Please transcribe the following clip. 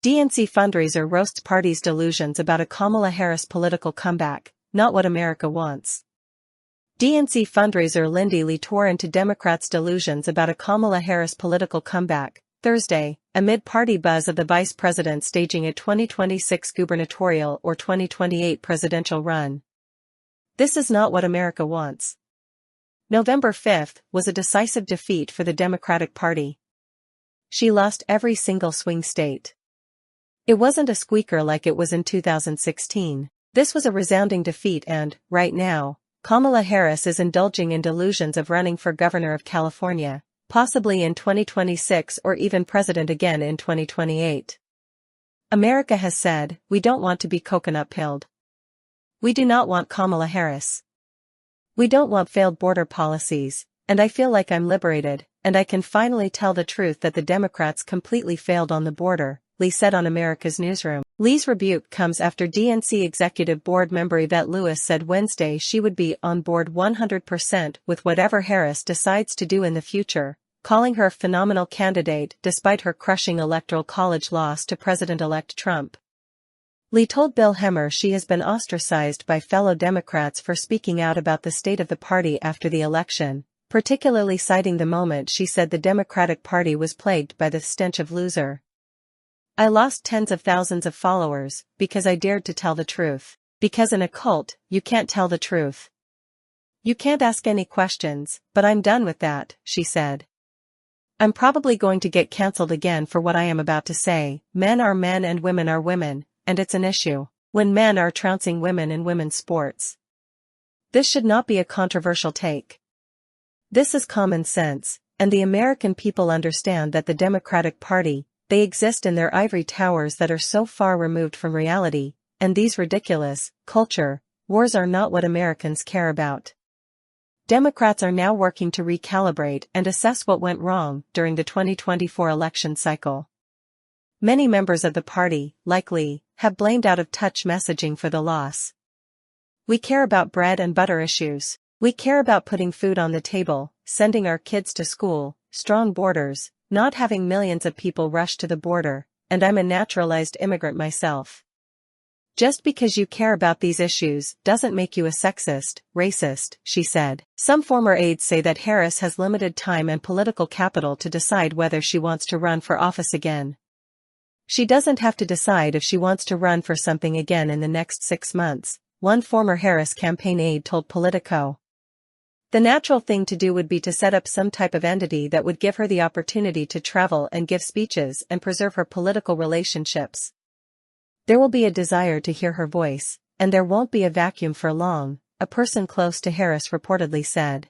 DNC fundraiser roasts party's delusions about a Kamala Harris political comeback, not what America wants. DNC fundraiser Lindy Li tore into Democrats' delusions about a Kamala Harris political comeback, Thursday, amid party buzz of the vice president staging a 2026 gubernatorial or 2028 presidential run. This is not what America wants. November 5th was a decisive defeat for the Democratic Party. She lost every single swing state. It wasn't a squeaker like it was in 2016. This was a resounding defeat and, right now, Kamala Harris is indulging in delusions of running for governor of California, possibly in 2026 or even president again in 2028. America has said, we don't want to be coconut-pilled. We do not want Kamala Harris. We don't want failed border policies, and I feel like I'm liberated, and I can finally tell the truth that the Democrats completely failed on the border, Li said on America's Newsroom. Li's rebuke comes after DNC Executive Board member Yvette Lewis said Wednesday she would be on board 100% with whatever Harris decides to do in the future, calling her a phenomenal candidate despite her crushing Electoral College loss to President-elect Trump. Li told Bill Hemmer she has been ostracized by fellow Democrats for speaking out about the state of the party after the election, particularly citing the moment she said the Democratic Party was plagued by the stench of loser. I lost tens of thousands of followers because I dared to tell the truth. Because in a cult, you can't tell the truth. You can't ask any questions, but I'm done with that, she said. I'm probably going to get cancelled again for what I am about to say. Men are men and women are women, and it's an issue when men are trouncing women in women's sports. This should not be a controversial take. This is common sense, and the American people understand that the Democratic Party, they exist in their ivory towers that are so far removed from reality, and these ridiculous culture wars are not what Americans care about. Democrats are now working to recalibrate and assess what went wrong during the 2024 election cycle. Many members of the party, like Li, have blamed out-of-touch messaging for the loss. We care about bread and butter issues. We care about putting food on the table, sending our kids to school, strong borders, not having millions of people rush to the border, and I'm a naturalized immigrant myself. Just because you care about these issues doesn't make you a sexist, racist, she said. Some former aides say that Harris has limited time and political capital to decide whether she wants to run for office again. She doesn't have to decide if she wants to run for something again in the next 6 months, one former Harris campaign aide told Politico. The natural thing to do would be to set up some type of entity that would give her the opportunity to travel and give speeches and preserve her political relationships. There will be a desire to hear her voice, and there won't be a vacuum for long, a person close to Harris reportedly said.